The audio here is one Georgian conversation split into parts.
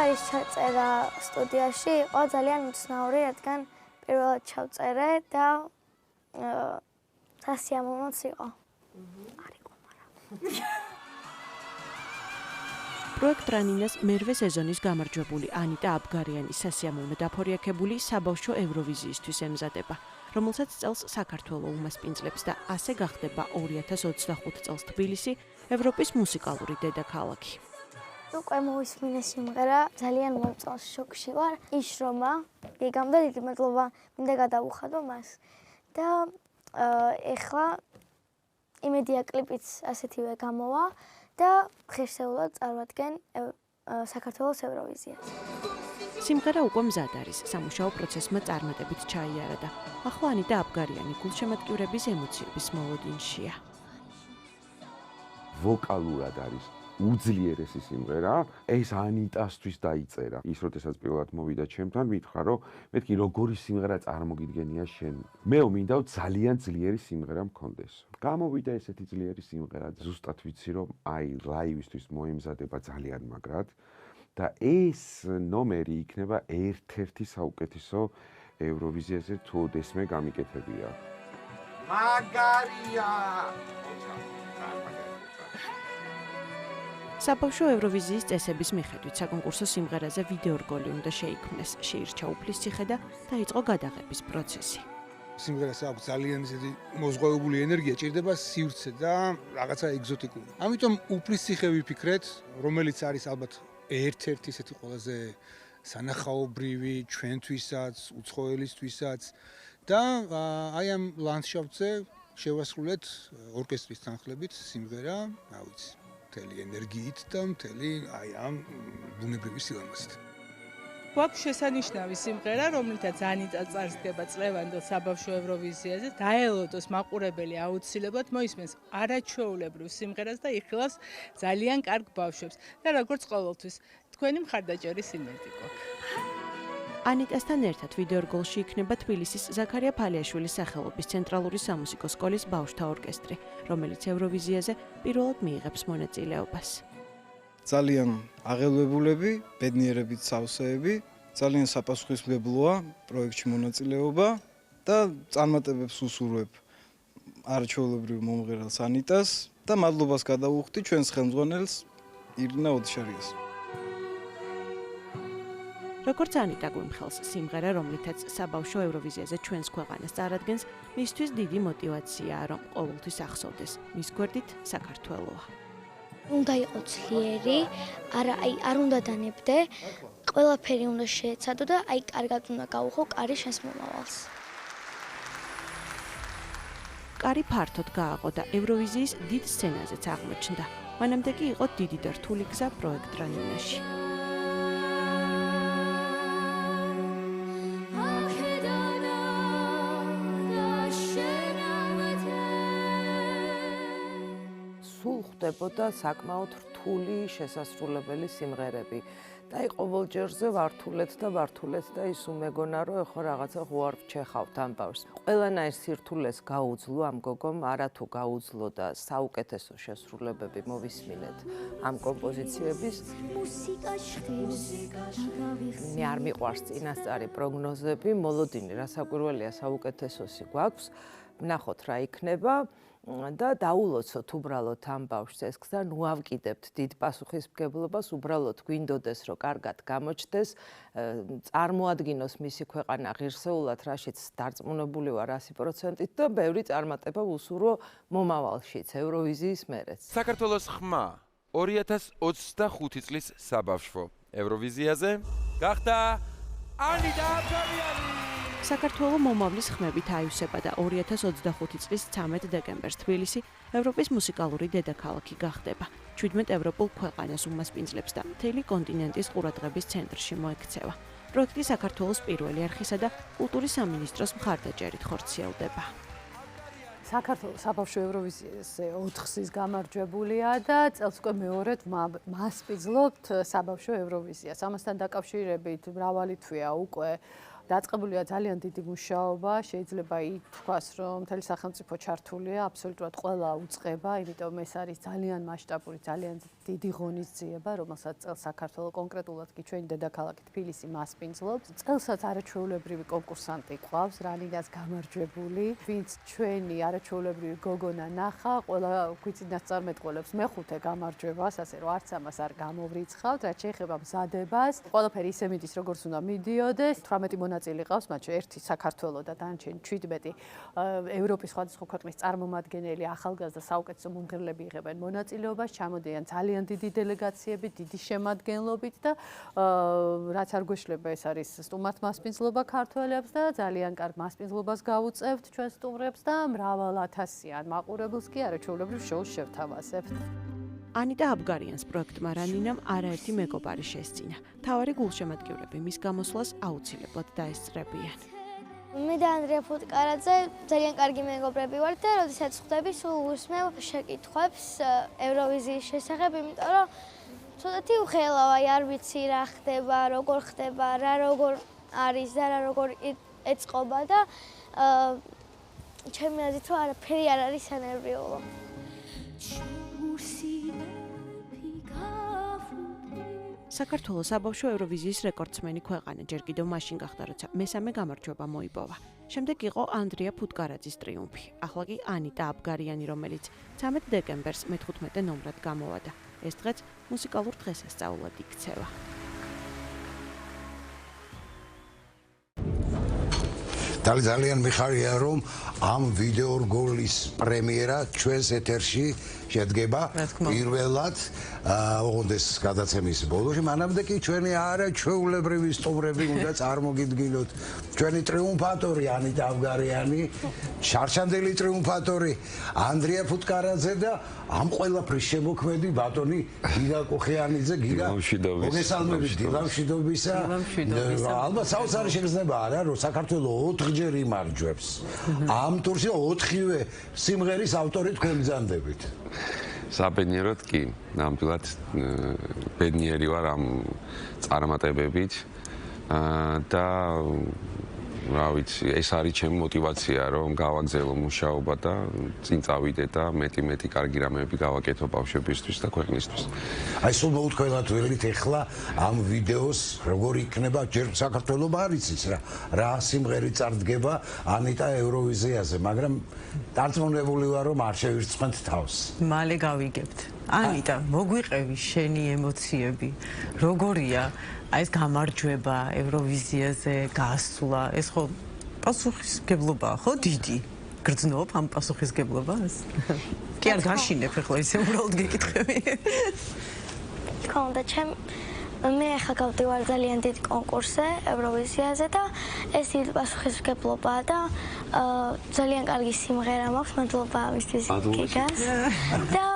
სიმღერის ჩაწერა სტუდიაში იყო ძალიან უცნაური, რადგან პირველად ჩავწერე და სასიამოვნოც იყო. პროექტ რანინას მერვე სეზონის გამარჯვებული ანიტა აბგარიანის სასიამოვნო დაფორიაქებული საბავშვო ევროვიზიისთვის ემზადება, რომელსაც წელს საქართველო უმასპინძლებს და ასე გახდება 2025 წელს თბილისი ევროპის მუსიკალური დედაქალაქი. უკვე მოვისმინე სიმღერა, ძალიან მომწონს, შოკში ვარ. იშრომა, გიგამდე დიდი მადლობა, მინდა გადავუხადო მას. და ეხლა იმედია კლიპიც ასეთივე გამოვა და ღირსეულად წარვადგენ საქართველოს ევროვიზიას. სიმღერა უკვე მზად არის, სამუშაო პროცესმა წარმატებით ჩაიარა და ახლა ანიტა აბგარიანი გულშემატკივრების ემოციების მოლოდინშია. ვოკალურად არის უძლიერესი სიმღერა, ეს ანიტასთვის დაიწერა. ის როდესაც პირველად მოვიდა ჩემთან, მითხრა, რომ მეთქი როგორი სიმღერა წარმოგიდგენია შენ. მე მინდა ძალიან ძლიერი სიმღერა მქონდეს. გამოვიდა ესეთი ძლიერი სიმღერა, ზუსტად ვიცი, რომ აი ლაივისთვის მოემზადება ძალიან მაგრად და ეს ნომერი იქნება ერთ-ერთი საუკეთესო ევროვიზიაზე თუ ოდესმე გამიკეთებია. მაგარია! საბავშვო ევროვიზიის წესების მიხედვით საკონკურსო სიმღერაზე ვიდეორგოლი უნდა შეიქმნეს, შეირჩა უფლისციხე და დაიწყო გადაღების პროცესი. სიმღერას აქვს ძალიან ისეთი მოზღვეებული ენერგია, ჭირდება სივრცე და რაღაცა ეგზოტიკური. ამიტომ უფლისციხე ვიფიქრეთ, რომელიც არის ალბათ ერთ-ერთი ისეთი ყველაზე სანახაობრივი ჩვენთვისაც, უცხოელისთვისაც და აი ამ ლანდშაფტზე შევასრულეთ ორკესტრის თანხლებით სიმღერა, რა ვიცი, მთელი ენერგიით და მთელი აი ამ ბუნებრივი სილამაზით. გვაქვს შესანიშნავი სიმღერა, რომლითაც ანიტა წარსდგება წლევანდელ საბავშვო ევროვიზიაზე, დაელოდოს მაყურებელი აუცილებლად მოისმენს არაჩვეულებრივ სიმღერას და იხილავს ძალიან კარგ ბავშვებს. და როგორც ყოველთვის, თქვენი მხარდაჭერის იმედი გვაქვს. ანიტასთან ერთად ვიდეორგოლში იქნება თბილისის ზაქარია ფალიაშვილის სახელობის ცენტრალური სამუსიკო სკოლის ბავშვთა ორკესტრი, რომელიც ევროვიზიაზე პირველად მიიღებს მონაწილეობას. ძალიან აღელვებულები, ბედნიერებით სავსეები, ძალიან საპასუხისმგებლოა პროექტში მონაწილეობა და წარმატებებს უსურვებ არაჩვეულებრივ მომღერალს ანიტას და მადლობას გადავუხდი ჩვენს ხელმძღვანელს ირინა ოდიშარიას. როგორც ანიტა გვიმხელს, სიმღერა, რომლითაც საბავშვო ევროვიზიაზე ჩვენს ქვეყანას წარადგენს, მისთვის დიდი мотиваციაა, რომ ყოველთვის ახსოვდეს, მის გვერდით საქართველოა. უნდა იყო ძლიერი, არ უნდა დანებდე, ყველაფერი უნდა შეეცადო და აი კარგად უნდა გაუხო კარი შენს მომავალს. კარი ფართოდ გააყო და ევროვიზიის დიდ სცენაზეც აღმოჩნდა. მანამდე კი იყო დიდი და რთული გზა პროექტ რანინაში. ხდებოდა საკმაოდ რთული შესასრულებელი სიმღერები. და აი ყოველჯერზე ვართულეთ და ის უმეგონა, რომ ეხლა რაღაცა ხوار ვჩეხავთ ამ ბავშვს. ყველანაირ სირთულეს გაუძლო ამ გოგომ, არათუ გაუძლო და საუკეთესო შესრულებები მოვისმინეთ ამ კომპოზიციების. მე არ მიყვარს წინასწარი პროგნოზები, მოლოდინი რასაკვირველია საუკეთესოსი გვაქვს. ვნახოთ რა იქნება. და დაულოცოთ უბრალოდ ამ ბავშვს ეს გზა, ნუ ავკიდებთ დიდ პასუხისმგებლობას, უბრალოდ გვინდოდეს, რომ კარგად გამოჩნდეს, წარმოადგინოს მისი ქვეყანა ღირსეულად, რაშიც დარწმუნებული ვარ 100%-ით და ბევრი წარმატება ვუსურვო მომავალშიც, ევროვიზიის მერეც. საქართველოს ხმა 2025 წლის საბავშვო ევროვიზიაზე გახდა ანიტა აბგარიანი. საქართველოს მომავლის ხმებით აივსება და 2025 წლის 13 დეკემბერს თბილისი ევროპის მუსიკალური დედაქალაქი გახდება. 17 ევროპულ ქვეყანას უმასპინძლებს და მთელი კონტინენტის ყურადღების ცენტრში მოექცევა. პროექტი საქართველოს პირველი არხისა და კულტურის სამინისტროს მხარდაჭერით ხორციელდება. საქართველოს საბავშვო ევროვიზიაზე 4-ის გამარჯვებულია და წელს უკვე მეორედ მასპინძლობთ საბავშვო ევროვიზიას. ამასთან დაკავშირებით მრავალი თვეა უკვე დაწყებულია ძალიან დიდი მუშაობა, შეიძლება ითქვას, რომ მთელი სახელმწიფო ჩართულია, აბსოლუტურად ყველა უწყება, იმიტომ ეს არის ძალიან მასშტაბური, ძალიან დიდი ღონისძიება, რომელსაც წელს საქართველოს კონკრეტულად კი ჩვენი დედაქალაქი თბილისი მასპინძლობს. წელსაც არაჩვეულებრივი კონკურსანტი ყავს, რანინას გამარჯვებული, ვინც ჩვენი არაჩვეულებრივი გოგონა ნახა, ყველა გვიწინასწარმეტყველებს მეხუთე გამარჯვებას, ასე რომ არც ამას არ გამოვრიცხავთ, რაც შეეხება მზადებას. ყველაფერი ისე მიდის, როგორც უნდა მიდიოდეს. 18 მონაწილე ყავს, მათ შორის ერთი საქართველოს და დანარჩენი 17 ევროპის სხვადასხვა ქვეყნის წარმომადგენელი, ახალგაზრდა საუკეთესო მომღერლები იღებენ მონაწილეობას, ჩამოდიან ძალიან დიდი დელეგაციები, დიდი შემადგენლობით და რაც არ გვეშლება, ეს არის სტუმართ მასპინძლობა ქართველებს და ძალიან კარგ მასპინძლობას გავუწევთ ჩვენ სტუმრებს და მრავალ ათასიან მაყურებელს კი არაჩვეულებრივ შოუს შევთავაზებთ. ანიტა აბგარიანს პროექტმა რანინამ არაერთი მეგობარი შესწინა. მთავარი გულშემატკივრები მის გამოსვლას აუცილებლად დაესწრებიან. მე და ანდრია ფუტკარაძე ძალიან კარგი მეგობრები ვართ და როდესაც ხვდები, სულ უსმევ შეკითხვებს ევროვიზიის შესახებ, იმიტომ რომ ცოტათი უხელავ, არ ვიცი რა ხდება, როგორ ხდება, რა როგორ არის და რა როგორ ეწყობა და ჩემი აზრით რომ არაფერი არ არის სანერვიულო. საქართველოს საბავშვო ევროვიზიის რეკორდსმენი ქვეყანა ჯერ კიდევ მაშინ გახდა, როცა მესამე გამარჯვება მოიპოვა. შემდეგ იყო ანდრია ფუტკარაძის ტრიუმფი. ახლა კი ანიტა აბგარიანი, რომელიც 13 დეკემბერს მე-15 ნომრად გამოვადა. ეს დღეც მუსიკალურ დღესასწაულად იქცევა. ძალიან მიხარია, რომ ამ ვიდეო რგოლის პრემიერა ჩვენს ეთერში შედგება პირველად ოღონდეს გადაცემის ბოლოში, მანამდე კი ჩვენი არაჩვეულებრივი სტუმრები უნდა წარმოგიდგინოთ. ჩვენი ტრიუმფატორი ანიტა აბგარიანი, შარშანდელი ტრიუმფატორი ანდრია ფუტკარაძე და ამ ყველაფრის შემოქმედი ბატონი გიგა კოხიანიძე. გიგა, მოგესალმებით დილამშვიდობისა. ალბათ საოცარი შეგრძნება არა, რომ საქართველოს 4 ჯერ იმარჯვებს. ამ ტურში 4-ვე სიმღერის ავტორი თქვენ ბრძანდებით. საბედნიეროდ კი, ნამდვილად ბედნიერი ვარ ამ წარმატებებით და რა ვიცი, ეს არის ჩემი мотиваცია, რომ გავაგზავნო მუშაობა და წინ წავიდე და მეტი კარგი რამეები გავაკეთო ბავშვებისთვის და ქვეყნისთვის. აი სულ მოუთქვენათ ველით ეხლა ამ ვიდეოს როგორ იქნება, ჯერ საქართველოს არ იცის რა სიმღერით წარდგება ანიტა ევროვიზიაზე, მაგრამ დარწმუნებული ვარ, რომ არ შევირცხმენთ თავს. მალე გავიგებთ. ანიტა, მოგვიყევი შენი ემოციები. როგორია აი ეს გამარჯვება ევროვიზიაზე გასვლა, ეს ხო პასუხისგებლობაა, ხო დიდი? გრძნობ ამ პასუხისგებლობას? კი არ გაშინებ ახლა ისე უბრალოდ გეკითხები. თქო უნდა მე ახლა გავდივარ ძალიან დიდ კონკურსზე ევროვიზიაზე და ეს დიდი პასუხისმგებლობაა და ძალიან კარგი სიმღერა მაქვს, მადლობა ამისთვის გიგას და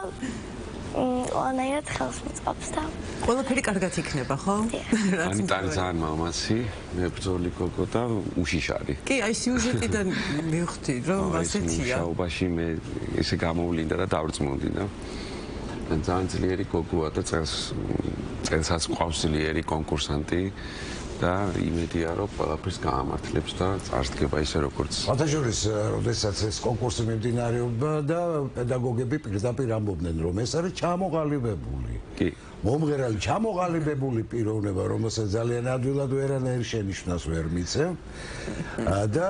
ყველანაირად ხელს მიწყობს და ყველაფერი კარგად იქნება, ხო? ანიტა ძალიან მამაცი, მებრძოლი გოგო და უშიშარი. კი, აი სიუჟეტიდან მივხვდი, რომ ასეთია. მუშაობაში მე ესე გამოვლინდა და დავრწმუნდი. ძალიან ძლიერი გოგოა და წელსაც ყავს ძლიერი კონკურსანტი და იმედია, რომ ყველაფერს გაამართლებს და წარსდგება ისე როგორც. ფათაშორის, როდესაც ეს კონკურსი მიმდინარეობდა და პედაგოგები პირდაპირ ამბობდნენ, რომ ეს არის ჩამოყალიბებული. კი. მომღერალი ჩამოყალიბებული პიროვნება, რომელსაც ძალიან ადვილად ვერანაირ შენიშვნას ვერ მიცემ და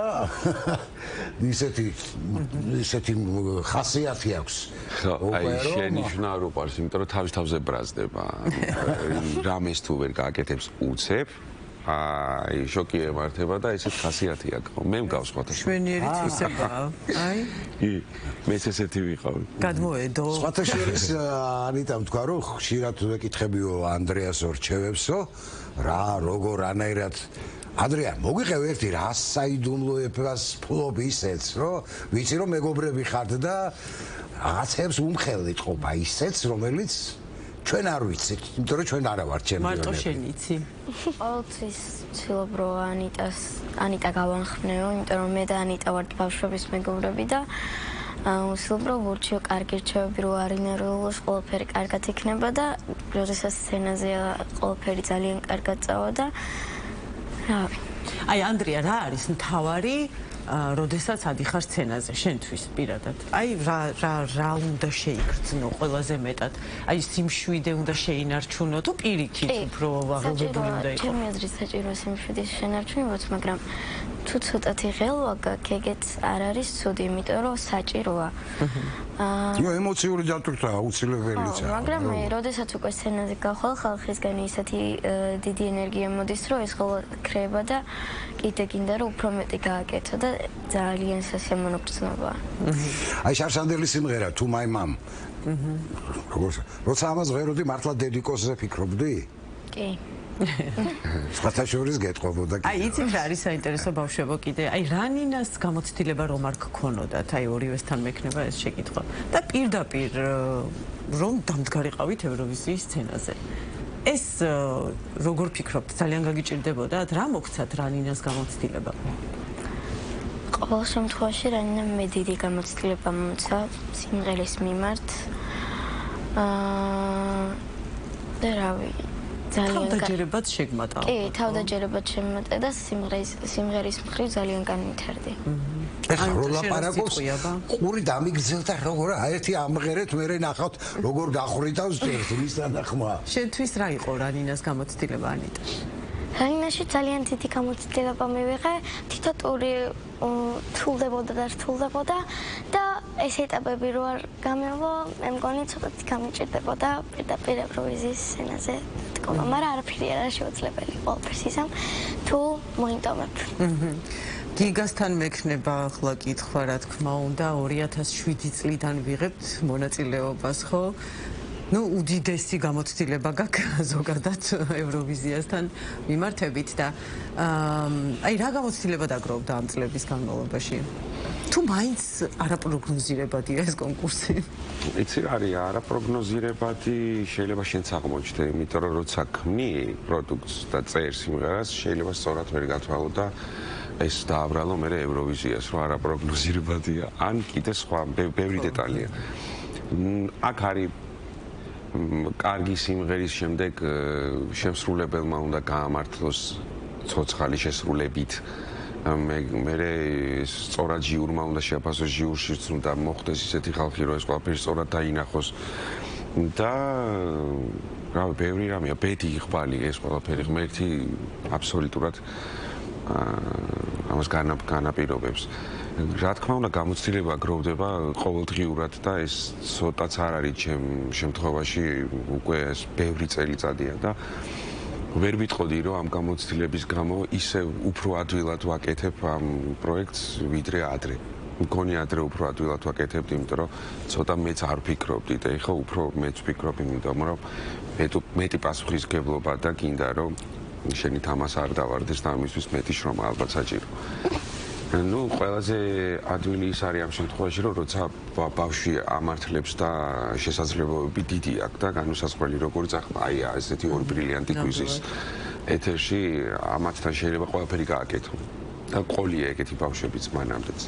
ისეთი ხასიათი აქვს. აი შენიშვნა არ უყარს, იმიტომ რომ თავის თავზე ბრაზდება. რამეს თუ ვერ გააკეთებს უცებ. აი შოკი ემართება და ესეთ ხასიათი აქვს. მე მგავს სხვათა შორის. შვენიერიც ისებაა. აი. კი, მეც ესეთი ვიყავი. გადმოედო. სხვათა შორის ანიტამ თქვა, რომ ხშირად ვეკითხებიო ანდრიას ორჩევებსო, რა, როგორ, რანაირად. ანდრია, მოგვიყევ ერთი რა საიდუმლოებას ფლობ ისეც, რომ ვიცი რომ მეგობრები ხართ და რაღაცებს უმხელით ყოფა ისეც, რომელიც ჩვენ არ ვიცით, იმიტომ რომ ჩვენ არა ვართ ჩემპიონები. მარტო შენ იცი? ყოველთვის ვცდილობ რომ ანიტა გავანხმნეო, იმიტომ რომ მე და ანიტა ვართ ბავშვების მეგობრები და ვცდილობ რომ ვურჩიო კარგი რჩევები რო არ ინერვიულოს, ყველაფერი კარგად იქნება და როდესაც სცენაზეა ყველაფერი ძალიან კარგად წავა და რავი, აი ანდრია რა არის მთავარი როდესაც ადიხარ სცენაზე შენთვის პირადად. აი რა უნდა შეიგრძნო ყველაზე მეტად? აი სიმშვიდე უნდა შეინარჩუნო თუ პირიქით უფრო აღელვებული უნდა იყოს? ჩემი აზრით საჭიროა სიმშვიდის შენარჩუნებაც, მაგრამ თუ ცოტათი ღელვა გაქვს, ეგეც არ არის ცუდი, იმიტომ რომ საჭიროა. ემოციური დატვირთვა აუცილებელია. მაგრამ როდესაც უკვე სცენაზე გავხვალ, ხალხისგან ისეთი დიდი ენერგია მოდის, რომ ეს ხოლმე ქრება და კიდე გინდა რომ უფრო მეტი გააკეთო და ძალიან სასიამოვნოა. აი შარშანდელი სიმღერა თუ my mom. როცა ამას ღეროდი მართლა დედიკოსზე ფიქრობდი? კი. სპეციალიზ გეტყობოდა კიდე. აი იცით რა არის საინტერესო ბავშვებო კიდე? აი რანინას გამოცდილება რომ არ გქონოდათ, აი ორივესთან მექნება ეს შეკითხვა. და პირდაპირ რომ დამდგარიყავით ევროვიზიის სცენაზე. ეს როგორ ფიქრობთ, ძალიან გაგიჭირდებოდათ? რა მოგცათ რანინას გამოცდილება? ყოველ შემთხვევაში რანინამ მე დიდი გამოცდილება მომცა სიმღერის მიმართ. და რავი თავდაჯერებაც შეგმატა. კი, თავდაჯერებაც შემმატა და სიმღერის მხრივ ძალიან განვითარდი. ეხლა რო ლაპარაკობს, ყური დამიგრძელდა როგორ აერთი ამღერეთ, მე ნახავთ როგორ გახვრიტავს წერს მის თანახმა. შენთვის რა იყო რანინას გამოცდილება ანიტა? რანინაში ძალიან დიდი გამოცდილება მივიღე, თითო ტური თულდებოდა და ეს ეტაპები რო არ გამევლო, მე მგონი ცოტათი გამიჭირდებოდა პირდაპირ ევროვიზიის სცენაზე თქმა, მაგრამ არაფერი არ არის შეუძლებელი ყველაფერს ისამ თუ მოინდომებ. გიგასთან მექნება ახლა კითხვა რა თქმა უნდა 2007 წლიდან ვიღებთ მონაწილეობას, ხო? ნუ უდიდესი გამოცდილება გაქვს ზოგადად ევროვიზიასთან მიმართებით და აი რა გამოცდილება დაგროვდა ამ წლების განმავლობაში? თუ მაინც არაპროგნოზირებადია ეს კონკურსი? იცი რა არის არაპროგნოზირებადი, შეიძლება შენც აღმოჩნდე, იმიტომ რომ როცა ქმნი პროდუქტს და წერს სიმღერას, შეიძლება სწორად ვერ გათვალო და ეს დააბრალო მე ევროვიზიას, რომ არაპროგნოზირებადია, ან კიდე სხვა ბევრი დეტალია. აქ არის კარგი სიმღერის შემდეგ შემსრულებელმა უნდა გაამართლოს ცოცხალი შესრულებით. მე სწორად ჟიურმა უნდა შეაფასოს ჟიურშიც უნდა მოხდეს ისეთი ხალხი, რომ ეს ყველაფერი სწორად დაინახოს. და რავი, ბევრი რამეა, ბედი იღბალი ეს ყველაფერი ღმერთი აბსოლუტურად ამას განაპირობებს. რა თქმა უნდა, გამოცდილება გროვდება ყოველდღიურად და ეს ცოტაც არ არის ჩემ შემთხვევაში უკვე ეს ბევრი წელიწადია და ვერ ვიტყოდი, რომ ამ გამოცდილების გამო ისე უფრო ადვილად ვაკეთებ ამ პროექტს, ვიდრე ადრე. მგონი ადრე უფრო ადვილად ვაკეთებდი, იმიტომ რომ ცოტა მეც არ ვფიქრობდი და ეხლა უფრო მეც ვფიქრობ, იმიტომ რომ მეტი პასუხისმგებლობა და გინდა რომ შენი თამას არ დავარდეს და ამისთვის მეტი შრომა ალბათ საჭირო. ნუ ყველაზე ადვილი ის არის ამ შემთხვევაში, რომ როცა ბავშვი ამართლებს და შესაძლებლობები დიდი აქვს და განუსაზღვრელი როგორც აი ესეთი ორი ბრილიანტი გვიზის ეთერში ამათთან შეიძლება ყველაფერი გააკეთო და ყოლია ეგეთი ბავშვებიც მანამდეც.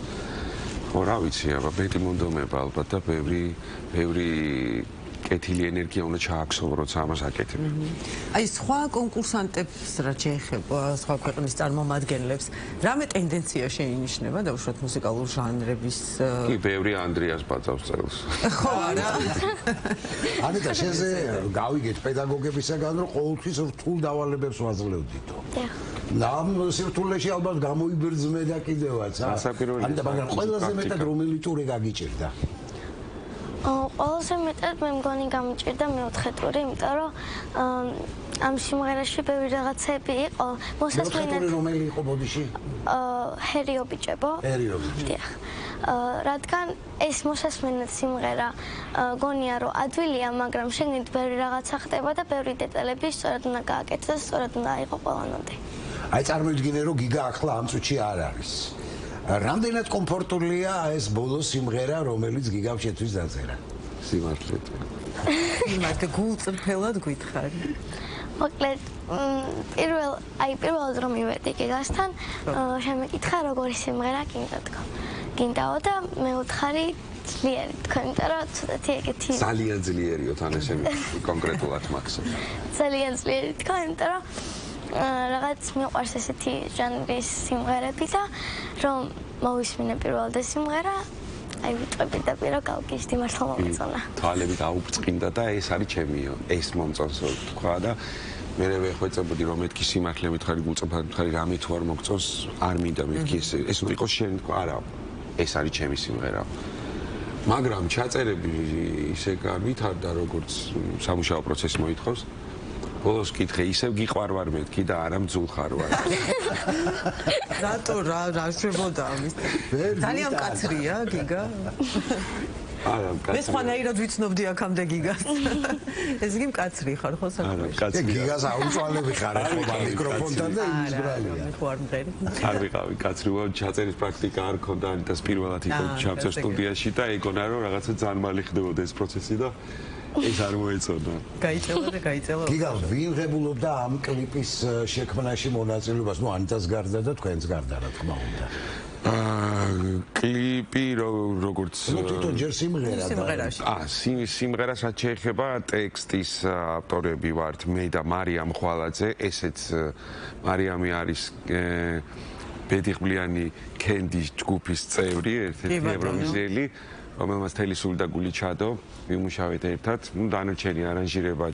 ხო რა ვიცი, აბა მეტი მონდომება ალბათ და ბევრი კეთილი ენერგია უნდა ჩააქსო, როცა ამას აკეთებ. აი სხვა კონკურსანტებს რა შეეხება, სხვა ქვეყნის წარმომადგენლებს, რამე ტენდენცია შეინიშნება დაუშვათ მუსიკალურ ჟანრების? კი, ბევრი ანდრიას ბაწავს წელს. ხო არა? ანიტა, შენზე გავიგეთ პედაგოგებისაგან, რომ ყოველთვის რთულ დავალებებს ვაძლევდითო. ამ სირთულეში ალბათ გამოიბრძნე და კიდევაც. ანიტა, მაგრამ ყველაზე მეტად რომელი ტური გაგიჭირდა? ყველაზე მეტად მე მგონი გამიჭირდა მეოთხე ტური, იმიტომ რომ ამ სიმღერაში ბევრი რაღაცები იყო. მოსასმენად რომელი იყო ბოდიში? ჰერიო ბიჭებო. ჰერიო ბიჭებო. დიახ. რადგან ეს მოსასმენად სიმღერა გონია რომ ადვილია, მაგრამ შეგნით ბევრი რაღაცა ხდება და ბევრი დეტალები სწორად უნდა გააკეთოს, სწორად უნდა აიღო ყველანაირად. აი წარმოვიდგინე რომ გიგა ახლა ამ წუთში არ არის. რამდენად კომფორტულია ეს ბოლო სიმღერა, რომელიც გიგამ შეთვის დაწერა? სიმართლედ. იმათი გულწრფელად გითხარი. მოკლედ, პირველად რომ მივედი გიგასთან, შემეკითხა როგორი სიმღერა გინდა თქო. გინდაო და მეუთხარი ძლიერი თქო, იმიტომ რომ ცოტათი ეგეთი ძალიან ძლიერიო თან ესე კონკრეტულად მაქსიმუმ. ძალიან ძლიერი თქო, იმიტომ რომ რაღაც მიყვარს ესეთი ჟანრის სიმღერები და რომ მოვისმინე პირველად ეს სიმღერა, აი ვიტყვი და პირო გავგიჟდი მართლა მომწონა. თვალები გაუბრწყინდა და ეს არის ჩემიო, ეს მომწონს თქვა და მე ვეხვეწებოდი რომ მეთქი სიმართლე მითხარი გუწფად მითხარი რამე თუ არ მოგწონს არ მინდა მეთქი ეს უნდა იყოს შენ თქვა არა ეს არის ჩემი სიმღერა. მაგრამ ჩაწერები ისე გავითარდა როგორც სამუშაო პროცესი მოითხოვს. ბოლოს კითხე ისევ გიყვარ ვარ მეთქი და არა მძულ ხარ ვარ. რატო რა შებოდა ამის? ძალიან მკაცრია გიგა. არა მკაცრი. მე სხვანაირად ვიცნობდი აქამდე გიგას. ეს იგი მკაცრი ხარ ხო საქმეში? არა მკაცრი. გიგას აუწვალები ხარ ახლა მიკროფონთან და ის ბრალია. ხო არ მღერი. არ ვიყავი კაცრი ვარ ჩაწერის პრაქტიკა არ ქონდა და პირველად იყო ჩავწერ სტუდიაში და ეგონა რომ რაღაცა ძალიან მალე ხდებოდა ეს პროცესი და ეს არ მოეწონა. გაიწელა და გაიწელა. გიგა ვინ ღებულობდა ამ კლიპის შექმნაში მონაწილეობას? ნუ ანიტას გარდა და თქვენს გარდა რა თქმა უნდა. კლიპი როგორც თვითონ ჯერ სიმღერა სიმღერას რაც შეეხება ტექსტის ავტორები ვართ მე და მარიამ ხვალაძე ესეც მარიამი არის ბედიღბლიანი კენდის ჯგუფის წევრი ერთ-ერთი ევროვიზიელი რომელმაც თელი სული და გული ჩადო ვიმუშავეთ ერთად ნუ დანარჩენი არანჟირება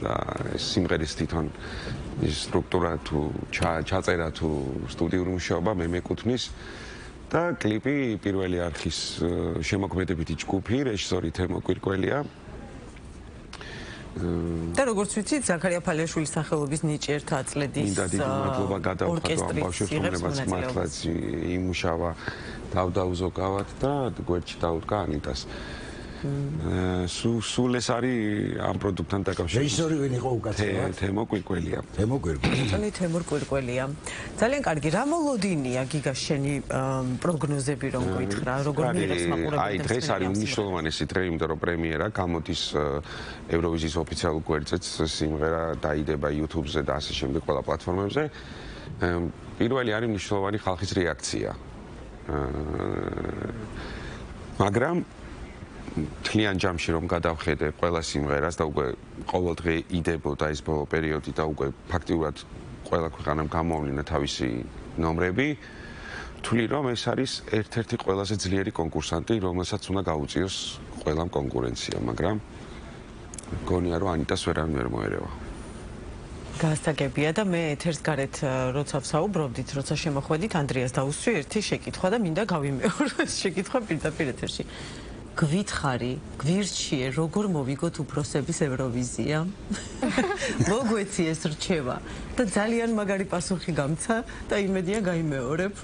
და სიმღერის თვითონ სტრუქტურა თუ ჩაწერა თუ სტუდიური მუშაობა მე მეკუთვნის და კლიპი პირველი არხის შემოქმედებითი ჯგუფი რეჟისორი თემო კვირკველია და როგორც ვიცით ზაქარია ფალიაშვილის სახელობის ნიჭი ერთ აწლედის მინდა დიდი მადლობა გადავხადო ამ ბავშვებს რომლებსაც მართლაც იმუშავა დავდაუზოგავად და გვერდში დაუდგა ანიტას სულ ეს არის ამ პროდუქტთან დაკავშირებული. რეჟისორი ვინ იყო უკაცრავად? თემო კვირკველია. თემო კვირკველია. წონი თემურ კვირკველია. ძალიან კარგი. რა მოლოდინია გიგა შენი პროგნოზები რომ გითხრა? როგორ მიიღებს მაყურებელს? აი დღეს არის უნიშნულოვანესი დღე, იმიტომ რომ პრემიერა გამოდის ევროვიზიის ოფიციალურ გვერდზეც სიმღერა დაიდება YouTube-ზე და ასე შემდეგ ყველა პლატფორმებზე. პირველი არის მნიშვნელოვანი ხალხის რეაქცია. მაგრამ თლიან ჯამში რომ გადავხედე ყველა სიმღერას და უკვე ყოველდღე იდებოდა ეს ბოლო პერიოდი და უკვე ფაქტიურად ყველა ქვეყანამ გამოავლინა თავისი ნომრები თვლი რომ ეს არის ერთ-ერთი ყველაზე ძლიერი კონკურსანტი რომელსაც უნდა გაუწიოს ყველამ კონკურენცია მაგრამ გონია რომ ანიტას ვერავინ ვერ მოერევა გასაგებია და მე ეთერს გარეთ როცა ვსაუბრობდით როცა შემოხვედით ანდრიას დაუსვი ერთი შეკითხვა და მინდა გავიმეორო ეს შეკითხვა პირდაპირ ეთერში გვითხარი, გვირჩიე, როგორ მოვიგოთ უფროსების ევროვიზია? მოგვეცი ეს რჩევა და ძალიან მაგარი პასუხი გამცა და იმედია გაიმეორებ.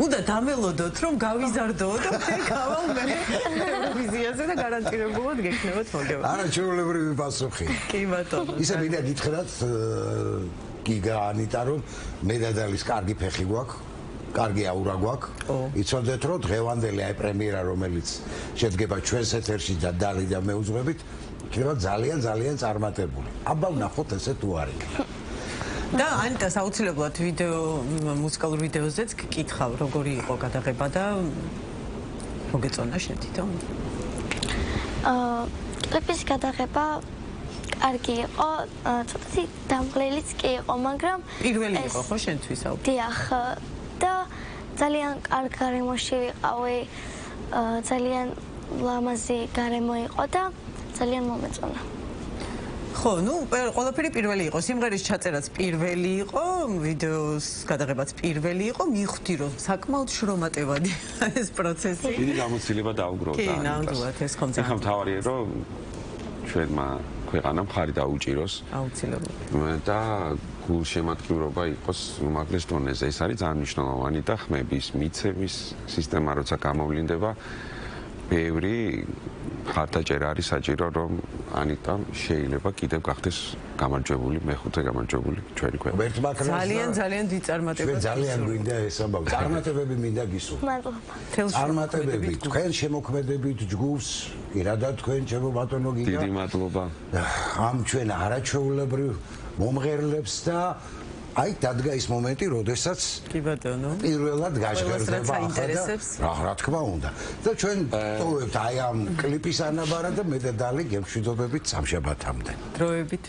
უნდა დამელოდოთ, რომ გავიზარდო და გავალ მე ევროვიზიაზე და გარანტირებულად გექნებათ მოგება. არა, ჩვეულებრივი პასუხი. კი ბატონო. ისე მინდა გითხრათ გიგა ანიტა რომ მედალის კარგი ფეხი გვაქვს. კარგი აურა გვაქვს. იცოდეთ რომ დღევანდელი აი პრემიერა რომელიც შედგება ჩვენს ეთერში და დალი და მე უძღვებით, იქნება ძალიან ძალიან წარმატებული. აბა ვნახოთ ესე თუ არ იქნება. და ანიტას აუცილებლად მუსიკალურ ვიდეოზეც გკითხავ როგორი იყო გადაღება და მოგეწონა შენ თვითონ? კლიპის გადაღება კარგი იყო, ცოტათი დამღლელიც კი იყო, მაგრამ პირველი იყო ხო შენთვის აუ? დიახ. და ძალიან კარგ გარემოში ვიყავი, ძალიან ლამაზი გარემო იყო და ძალიან მომეწონა. ხო, ნუ ყველაფერი პირველი იყო, სიმღერის ჩაწერაც პირველი იყო, ვიდეოს გადაღებაც პირველი იყო, მივხვდი რომ საკმაოდ შრომატევადი ეს პროცესი. დიდი გამოცდილება დაუგროვდა. კი, ნამდვილად ეს ხომ ახლა მთავარია რომ ჩვენმა ქვეყანამ ხარი დაუჭიროს. აუცილებლად. და გულშემატკივრობა იყოს უმაღლეს დონეზე. ეს არის ძალიან მნიშვნელოვანი და ხმების მიცემის სისტემა როცა გამოვლინდება, ბევრი ხარდაჭერა არის საჭირო, რომ ანიტა შეიძლება კიდევ გახდეს გამარჯვებული, მეხუთე გამარჯვებული ჩვენი ქვეყანა. ძალიან დიდ წარმატებას. ჩვენ ძალიან გვინდა ეს ამბავი. წარმატებები მინდა გისურვოთ. მადლობა. წარმატებები თქვენ შემოქმედებით ჯგუფს, პირადად თქვენ ჩემო ბატონო გიგა. დიდი მადლობა. ამ ჩვენ არაჩვეულებრივ მომღერლებს და აი დადგა ის მომენტი, როდესაც კი ბატონო. პირველად გაჟღერდება ახლა რა თქმა უნდა. და ჩვენ ტოვებთ აი ამ კლიპის ანაბარად და მე და დალი გემშვიდობებით სამშაბათამდე. დროებით.